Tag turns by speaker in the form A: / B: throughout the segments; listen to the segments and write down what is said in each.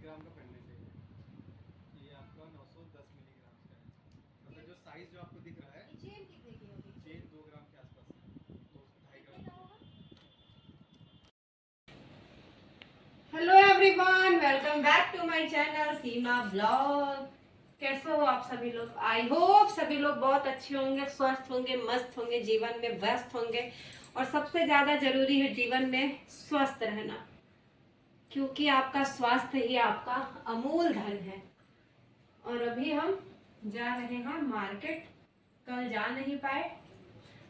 A: Milligram का पड़ने चाहिए। ये आपका 910 मिलीग्राम का है। मतलब जो साइज जो आपको दिख रहा है,
B: चेन कितने की होगी?
A: चेन 2 ग्राम के आसपास है, 2 2.5 ग्राम की।
B: Hello everyone, welcome back to my channel Seema blog. कैसे हो आप सभी लोग? आई होप सभी लोग बहुत अच्छे होंगे, स्वस्थ होंगे, मस्त होंगे, जीवन में व्यस्त होंगे। और सबसे ज्यादा जरूरी है जीवन में स्वस्थ रहना, क्योंकि आपका स्वास्थ्य ही आपका अमूल धन है। और अभी हम जा रहे हैं मार्केट। कल जा नहीं पाए।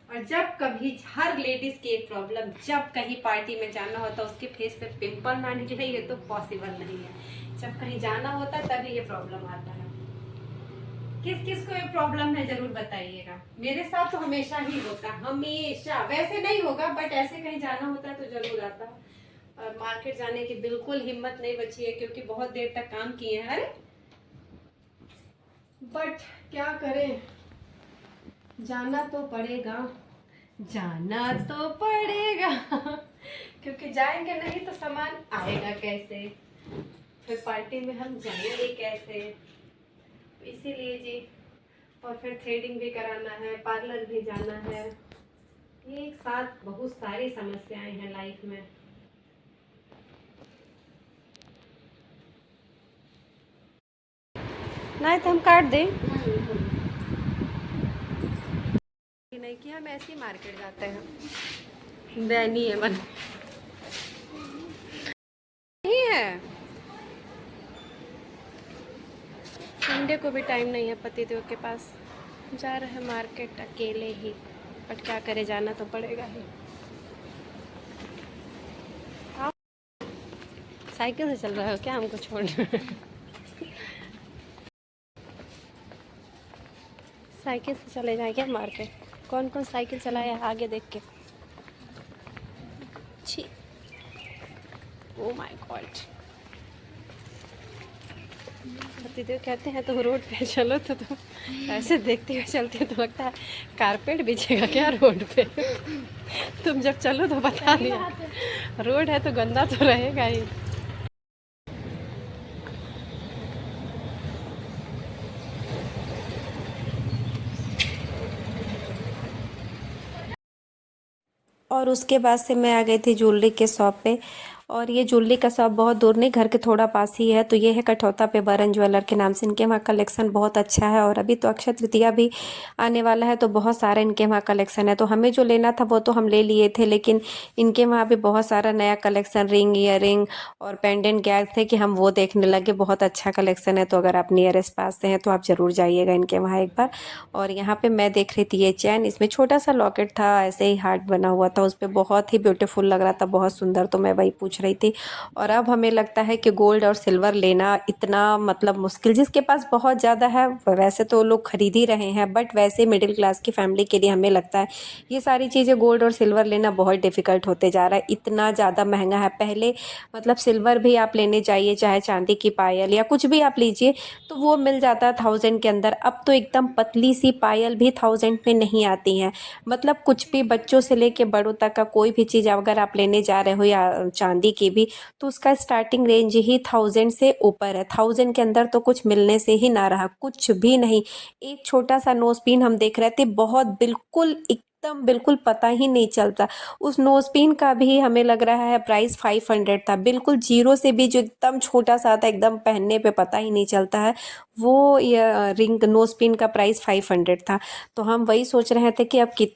B: और जब कभी हर लेडीज की एक प्रॉब्लम, जब कहीं पार्टी में जाना होता उसके फेस पे पिंपल ना निकले, ये तो पॉसिबल नहीं है। जब कहीं जाना होता तभी ये प्रॉब्लम आता है। किस किस को ये प्रॉब्लम है जरूर बताइएगा। मेरे साथ तो हमेशा ही होता, हमेशा। वैसे नहीं होगा बट ऐसे कहीं जाना होता है तो जरूर आता है। और मार्केट जाने की बिल्कुल हिम्मत नहीं बची है, क्योंकि बहुत देर तक काम किए हैं। अरे बट क्या करें, जाना तो पड़ेगा, जाना तो पड़ेगा। क्योंकि जाएंगे नहीं तो सामान आएगा कैसे, फिर पार्टी में हम जाएंगे कैसे। इसीलिए जी। और फिर थ्रेडिंग भी कराना है, पार्लर भी जाना है। ये एक साथ बहुत सारी समस्याएं हैं लाइफ में। नहीं तो हम काट दें। नहीं कि हम ऐसे ही मार्केट जाते हैं। बैनी है मन नहीं है। संडे को भी टाइम नहीं है पतिदेव के पास। जा रहे हैं मार्केट अकेले ही, बट क्या करे, जाना तो पड़ेगा ही। आप साइकिल से चल रहे हो क्या हमको छोड़ने? साइकिल से चले जाए क्या मार्केट? कौन कौन साइकिल चलाया है आगे देख के। छी, ओ माय गॉड। पतिदेव कहते हैं तुम रोड पे चलो तो ऐसे देखते हुए चलते हैं तो लगता है कारपेट बिछेगा क्या रोड पे। तुम जब चलो तो बता दिया, रोड है तो गंदा तो रहेगा ही। और उसके बाद से मैं आ गई थी ज्वेलरी के शॉप पे। और ये ज्वेलरी का शॉप बहुत दूर नहीं, घर के थोड़ा पास ही है। तो ये है कठौता पे बरन ज्वेलर के नाम से। इनके वहाँ कलेक्शन बहुत अच्छा है। और अभी तो अक्षय तृतीया भी आने वाला है, तो बहुत सारा इनके वहाँ कलेक्शन है। तो हमें जो लेना था वो तो हम ले लिए थे, लेकिन इनके वहाँ भी बहुत सारा नया कलेक्शन, रिंग, ईयरिंग और पेंडेंट गए थे कि हम वो देखने लगे। बहुत अच्छा कलेक्शन है। तो अगर आप नियरेस्ट पास से हैं तो आप ज़रूर जाइएगा इनके वहाँ एक बार। और यहाँ पे मैं देख रही थी ये चैन, इसमें छोटा सा लॉकेट था, ऐसे ही हार्ट बना हुआ था, उस पर बहुत ही ब्यूटीफुल लग रहा था, बहुत सुंदर। तो मैं वही पूछ रही थी। और अब हमें लगता है कि गोल्ड और सिल्वर लेना इतना मतलब मुश्किल, जिसके पास बहुत ज़्यादा है वैसे तो लोग खरीद ही रहे हैं, बट वैसे मिडिल क्लास की फैमिली के लिए हमें लगता है ये सारी चीज़ें गोल्ड और सिल्वर लेना बहुत डिफ़िकल्ट होते जा रहा है। इतना ज़्यादा महंगा है। पहले मतलब सिल्वर भी आप लेने जाइए, चाहे चांदी की पायल या कुछ भी आप लीजिए, तो वो मिल जाता है 1000 के अंदर। अब तो एकदम पतली सी पायल भी 1000 में नहीं आती हैं। मतलब कुछ भी, बच्चों से लेके बड़ों तक का कोई भी चीज़ अगर आप लेने जा रहे हो, या चांदी की भी, तो उसका स्टार्टिंग रेंज ही 1000 से ऊपर है। 1000 के अंदर तो कुछ मिलने से ही ना रहा, कुछ भी नहीं। एक छोटा सा नोज पिन हम देख रहे थे, बहुत बिल्कुल एकदम बिल्कुल पता ही नहीं चलता। उस नोज पिन का भी हमें लग रहा है प्राइस 500 था, बिल्कुल जीरो से भी, जो एकदम छोटा सा था, एकदम पहनने पे पता ही नहीं चलता है। वो ये रिंग नोज पिन का प्राइस 500 था। तो हम वही सोच रहे थे कि अब कित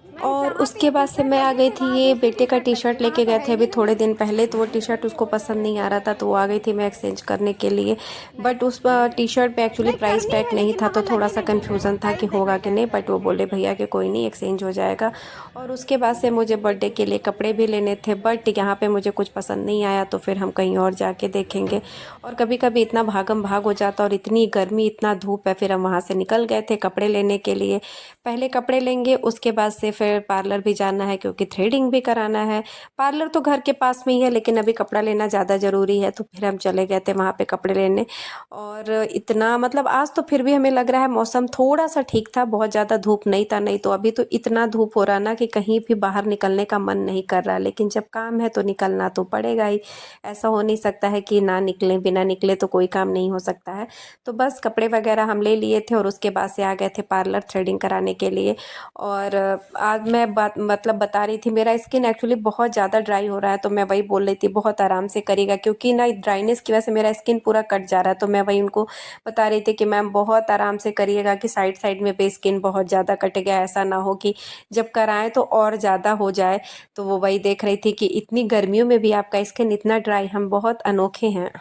B: और उसके बाद से मैं आ गई थी, ये बेटे का टी शर्ट लेके गए थे अभी थोड़े दिन पहले, तो वो टी शर्ट उसको पसंद नहीं आ रहा था, तो वो आ गई थी मैं एक्सचेंज करने के लिए। बट उस टी शर्ट पे एक्चुअली प्राइस टैग नहीं था, तो थोड़ा सा कन्फ्यूज़न था कि होगा कि नहीं, बट वो बोले भैया कि कोई नहीं, एक्सचेंज हो जाएगा। और उसके बाद से मुझे बर्थडे के लिए कपड़े भी लेने थे, बट यहाँ पर मुझे कुछ पसंद नहीं आया, तो फिर हम कहीं और जाके देखेंगे। और कभी कभी इतना भागम भाग हो जाता, और इतनी गर्मी, इतना धूप है, फिर हम वहाँ से निकल गए थे कपड़े लेने के लिए। पहले कपड़े लेंगे, उसके बाद से फिर मुझे पार्लर भी जाना है क्योंकि थ्रेडिंग भी कराना है। पार्लर तो घर के पास में ही है, लेकिन अभी कपड़ा लेना ज़्यादा ज़रूरी है, तो फिर हम चले गए थे वहाँ पे कपड़े लेने। और इतना मतलब आज तो फिर भी हमें लग रहा है मौसम थोड़ा सा ठीक था, बहुत ज़्यादा धूप नहीं था, नहीं तो अभी तो इतना धूप हो रहा ना कि कहीं भी बाहर निकलने का मन नहीं कर रहा। लेकिन जब काम है तो निकलना तो पड़ेगा ही, ऐसा हो नहीं सकता है कि ना निकलें, बिना निकले तो कोई काम नहीं हो सकता है। तो बस कपड़े वगैरह हम ले लिए थे और उसके बाद से आ गए थे पार्लर थ्रेडिंग कराने के लिए। और आज मैं बात मतलब बता रही थी, मेरा स्किन एक्चुअली बहुत ज़्यादा ड्राई हो रहा है, तो मैं वही बोल रही थी बहुत आराम से करिएगा, क्योंकि ना ड्राइनेस की वजह से मेरा स्किन पूरा कट जा रहा है। तो मैं वही उनको बता रही थी कि मैम बहुत आराम से करिएगा कि साइड साइड में पे स्किन बहुत ज़्यादा कट गया, ऐसा ना हो कि जब कराएं तो और ज़्यादा हो जाए। तो वो वही देख रही थी कि इतनी गर्मियों में भी आपका स्किन इतना ड्राई, हम बहुत अनोखे हैं।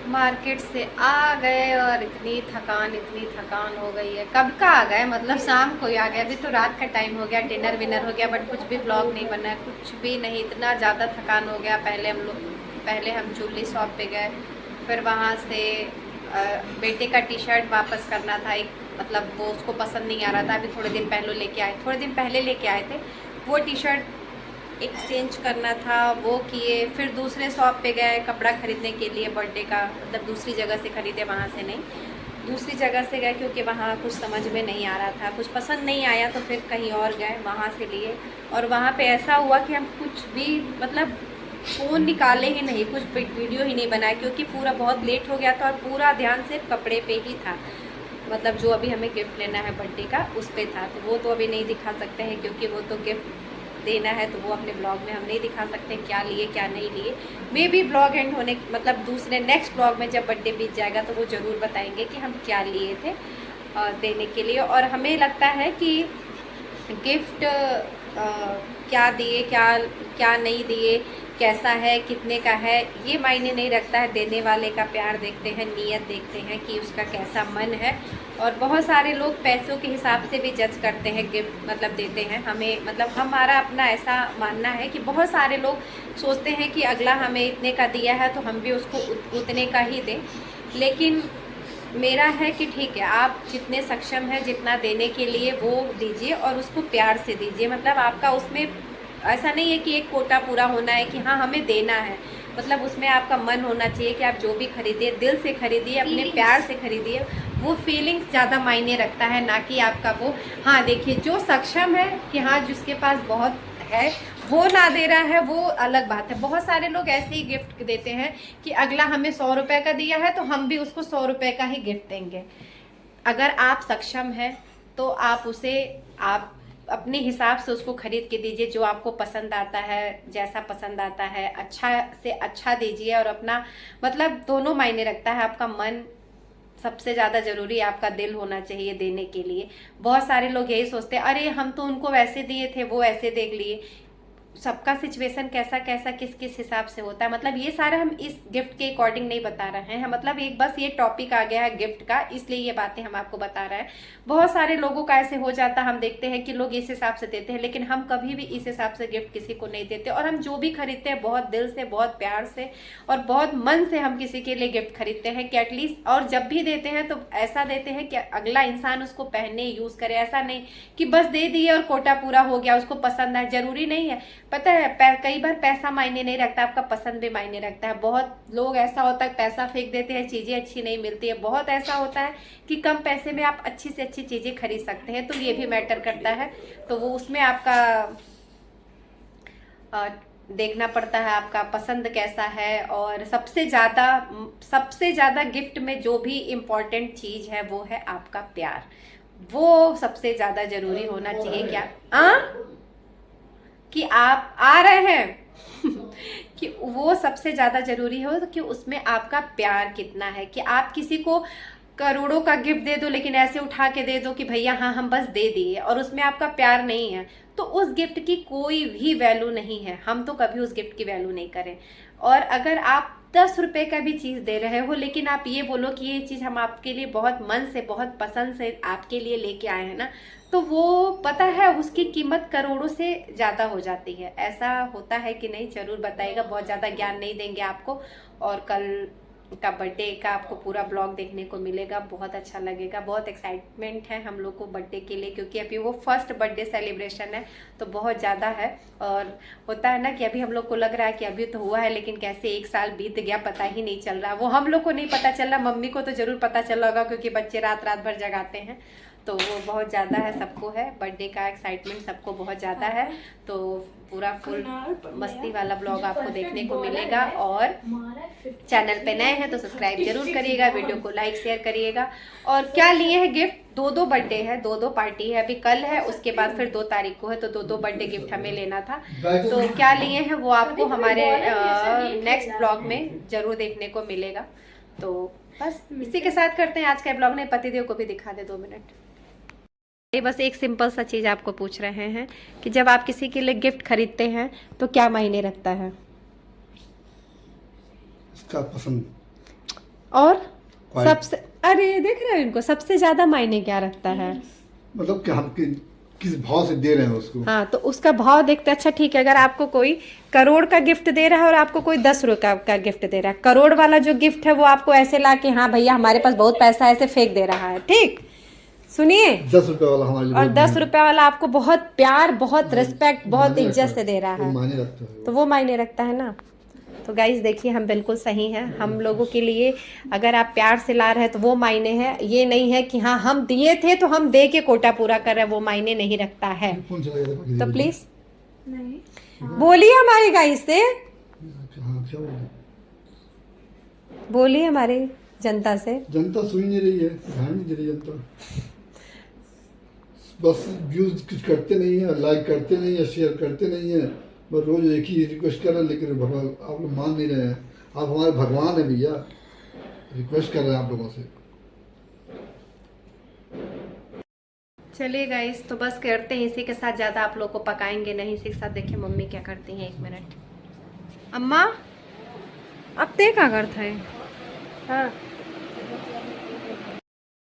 C: मार्केट से आ गए और इतनी थकान हो गई है। कब का आ गए, मतलब शाम को ही आ गए। अभी तो रात का टाइम हो गया, डिनर विनर हो गया, बट कुछ भी ब्लॉग नहीं बना है, कुछ भी नहीं। इतना ज़्यादा थकान हो गया। पहले हम ज्वेलरी शॉप पे गए, फिर वहाँ से बेटे का टी शर्ट वापस करना था। एक मतलब वो उसको पसंद नहीं आ रहा था, अभी थोड़े दिन पहले लेके आए थे। वो टी शर्ट एक्सचेंज करना था, वो किए। फिर दूसरे शॉप पे गए कपड़ा ख़रीदने के लिए बर्थडे का, मतलब दूसरी जगह से ख़रीदे, वहाँ से नहीं, दूसरी जगह से गए, क्योंकि वहाँ कुछ समझ में नहीं आ रहा था, कुछ पसंद नहीं आया, तो फिर कहीं और गए, वहाँ से लिए। और वहाँ पे ऐसा हुआ कि हम कुछ भी मतलब फ़ोन निकाले ही नहीं, कुछ वीडियो ही नहीं बनाए, क्योंकि पूरा बहुत लेट हो गया था और पूरा ध्यान सिर्फ कपड़े पे ही था। मतलब जो अभी हमें गिफ्ट लेना है बर्थडे का, उस पर था। तो वो तो अभी नहीं दिखा सकते हैं, क्योंकि वो तो गिफ्ट देना है, तो वो अपने ब्लॉग में हम नहीं दिखा सकते क्या लिए क्या नहीं लिए। मे बी ब्लॉग एंड होने मतलब दूसरे नेक्स्ट ब्लॉग में जब बर्थडे बीत जाएगा तो वो ज़रूर बताएंगे कि हम क्या लिए थे देने के लिए। और हमें लगता है कि गिफ्ट क्या दिए, क्या नहीं दिए, कैसा है, कितने का है, ये मायने नहीं रखता है। देने वाले का प्यार देखते हैं, नीयत देखते हैं कि उसका कैसा मन है। और बहुत सारे लोग पैसों के हिसाब से भी जज करते हैं गिफ्ट मतलब देते हैं हमें। मतलब हमारा अपना ऐसा मानना है कि बहुत सारे लोग सोचते हैं कि अगला हमें इतने का दिया है तो हम भी उसको उतने का ही दें। लेकिन मेरा है कि ठीक है, आप जितने सक्षम हैं जितना देने के लिए वो दीजिए, और उसको प्यार से दीजिए। मतलब आपका उसमें ऐसा नहीं है कि एक कोटा पूरा होना है कि हाँ हमें देना है। मतलब उसमें आपका मन होना चाहिए कि आप जो भी खरीदिए दिल से खरीदिए, अपने प्यार से खरीदिए। वो फीलिंग्स ज़्यादा मायने रखता है, ना कि आपका वो। हाँ देखिए, जो सक्षम है कि हाँ जिसके पास बहुत है वो ना दे रहा है, वो अलग बात है। बहुत सारे लोग ऐसे ही गिफ्ट देते हैं कि अगला हमें 100 रुपये का दिया है तो हम भी उसको 100 रुपये का ही गिफ्ट देंगे। अगर आप सक्षम हैं तो आप उसे आप अपने हिसाब से उसको खरीद के दीजिए, जो आपको पसंद आता है, जैसा पसंद आता है, अच्छा से अच्छा दीजिए। और अपना मतलब दोनों मायने रखता है, आपका मन सबसे ज़्यादा ज़रूरी, आपका दिल होना चाहिए देने के लिए। बहुत सारे लोग यही सोचते हैं, अरे हम तो उनको वैसे दिए थे, वो ऐसे देख लिए। सबका सिचुएशन कैसा कैसा किस किस हिसाब से होता है। मतलब ये सारा हम इस गिफ्ट के अकॉर्डिंग नहीं बता रहे हैं, मतलब एक बस ये टॉपिक आ गया है गिफ्ट का, इसलिए ये बातें हम आपको बता रहे हैं। बहुत सारे लोगों का ऐसे हो जाता है, हम देखते हैं कि लोग इस हिसाब से देते हैं, लेकिन हम कभी भी इस हिसाब से गिफ्ट किसी को नहीं देते। और हम जो भी खरीदते हैं बहुत दिल से, बहुत प्यार से और बहुत मन से हम किसी के लिए गिफ्ट खरीदते हैं कि एटलीस्ट, और जब भी देते हैं तो ऐसा देते हैं कि अगला इंसान उसको पहने, यूज़ करे। ऐसा नहीं कि बस दे दिए और कोटा पूरा हो गया, उसको पसंद आए, जरूरी नहीं है। पता है कई बार पैसा मायने नहीं रखता, आपका पसंद भी मायने रखता है। बहुत लोग ऐसा होता है पैसा फेंक देते हैं, चीज़ें अच्छी नहीं मिलती है। बहुत ऐसा होता है कि कम पैसे में आप अच्छी से अच्छी चीज़ें खरीद सकते हैं, तो ये भी मैटर करता है। तो वो उसमें आपका देखना पड़ता है आपका पसंद कैसा है। और सबसे ज़्यादा गिफ्ट में जो भी इम्पोर्टेंट चीज़ है वो है आपका प्यार। वो सबसे ज़्यादा ज़रूरी होना चाहिए। क्या कि आप आ रहे हैं कि वो सबसे ज़्यादा ज़रूरी हो कि उसमें आपका प्यार कितना है। कि आप किसी को करोड़ों का गिफ्ट दे दो लेकिन ऐसे उठा के दे दो कि भैया हाँ हम बस दे दिए, और उसमें आपका प्यार नहीं है, तो उस गिफ्ट की कोई भी वैल्यू नहीं है। हम तो कभी उस गिफ्ट की वैल्यू नहीं करें। और अगर आप 10 रुपये का भी चीज़ दे रहे हो लेकिन आप ये बोलो कि ये चीज़ हम आपके लिए बहुत मन से, बहुत पसंद से आपके लिए लेके आए हैं ना, तो वो पता है उसकी कीमत करोड़ों से ज़्यादा हो जाती है। ऐसा होता है कि नहीं, ज़रूर बताइएगा। बहुत ज़्यादा ज्ञान नहीं देंगे आपको। और कल का बर्थडे का आपको पूरा ब्लॉग देखने को मिलेगा। बहुत अच्छा लगेगा, बहुत एक्साइटमेंट है हम लोग को बर्थडे के लिए, क्योंकि अभी वो फर्स्ट बर्थडे सेलिब्रेशन है तो बहुत ज़्यादा है। और होता है ना कि अभी हम लोग को लग रहा है कि अभी तो हुआ है, लेकिन कैसे 1 साल बीत गया पता ही नहीं चल रहा। वो हम लोग को नहीं पता चल रहा, मम्मी को तो ज़रूर पता चल होगा क्योंकि बच्चे रात रात भर जगाते हैं। तो वो बहुत ज़्यादा है, सबको है बर्थडे का एक्साइटमेंट, सबको बहुत ज़्यादा है। तो पूरा फुल मस्ती वाला ब्लॉग आपको देखने को मिलेगा। और चैनल पे नए हैं तो सब्सक्राइब जरूर करिएगा, वीडियो को लाइक शेयर करिएगा। और क्या लिए हैं गिफ्ट, 2 बर्थडे है, 2 पार्टी है, अभी कल है, उसके बाद फिर 2 तारीख को है, तो 2 बर्थडे गिफ्ट हमें लेना था। तो क्या लिए हैं वो आपको हमारे नेक्स्ट ब्लॉग में जरूर देखने को मिलेगा। तो बस इसी के साथ करते हैं आज का ब्लॉग। ने पतिदेव को भी दिखा दे 2 मिनट। ये बस एक सिंपल सा चीज़ आपको पूछ रहे हैं कि जब आप किसी के लिए गिफ्ट खरीदते हैं तो क्या मायने रखता है?
D: इसका पसंद
C: और सबसे, अरे देख रहे हो इनको, सबसे ज्यादा मायने क्या रखता है?
D: मतलब कि हम किस भाव से दे रहे हैं उसको।
C: हाँ, तो उसका भाव देखते। अच्छा ठीक है, अगर आपको कोई करोड़ का गिफ्ट दे रहा है और आपको कोई 10 रुपये का गिफ्ट दे रहा है, करोड़ वाला जो गिफ्ट है वो आपको ऐसे ला के, हाँ भैया हमारे पास बहुत पैसा है, ऐसे फेंक दे रहा है, ठीक सुनिए।
D: 10 रुपए वाला हमारे लिए
C: और
D: बहुत
C: 10 रुपए वाला आपको बहुत प्यार, बहुत रिस्पेक्ट, बहुत
D: मायने
C: इज्जत
D: रखता
C: से दे रहा
D: वो
C: है,
D: मायने रखता है
C: तो वो मायने रखता है ना। तो गाइज देखिए, हम बिल्कुल सही हैं। हम लोगों के लिए अगर आप प्यार से ला रहे हैं तो वो मायने है। ये नहीं है कि हाँ हम दिए थे तो हम दे के कोटा पूरा कर रहे हैं, वो मायने नहीं रखता है।
D: कौन चला गया था?
C: तो प्लीज बोलिए हमारी गाइज से,
D: हाँ क्या बोल,
C: बोलिए हमारी जनता से।
D: जनता सुन नहीं रही है, ध्यान नहीं दे रही जनता। बस व्यूज कुछ करते नहीं है, लाइक करते नहीं है, शेयर करते नहीं है। बस रोज एक ही रिक्वेस्ट कर रहे हैं, लेकिन भगवान आप लोग मान नहीं रहे हैं। आप हमारे भगवान है भैया, रिक्वेस्ट कर रहे हैं आप लोगों से।
C: चलिए गाइस, तो बस करते हैं इसी के साथ, ज़्यादा आप लोग को पकाएंगे नहीं। इसी के साथ देखिए मम्मी क्या करती हैं। 1 मिनट अम्मा, अब ते क्या करता है? हाँ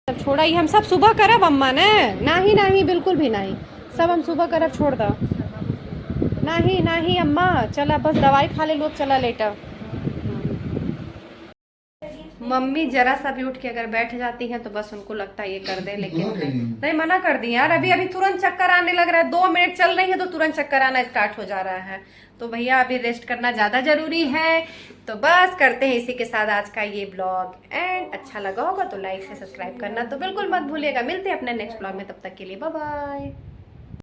C: सब छोड़ा ही, हम सब सुबह करब अम्मा ने। नहीं नहीं बिल्कुल भी नहीं, सब हम सुबह करब, छोड़ दो। नहीं नहीं अम्मा, चला बस दवाई खा ले लो, चला लेटा। मम्मी जरा सा भी उठ के अगर बैठ जाती है तो बस उनको लगता है ये कर दे, लेकिन नहीं, मना कर दी यार। अभी तुरंत चक्कर आने लग रहा है, 2 मिनट चल रही है तो तुरंत चक्कर आना स्टार्ट हो जा रहा है। तो भैया अभी रेस्ट करना ज़्यादा जरूरी है। तो बस करते हैं इसी के साथ आज का ये ब्लॉग एंड। अच्छा लगा होगा तो लाइक से सब्सक्राइब करना तो बिल्कुल मत भूलिएगा। मिलते हैं अपने नेक्स्ट ब्लॉग में, तब तक के लिए बाय बाय।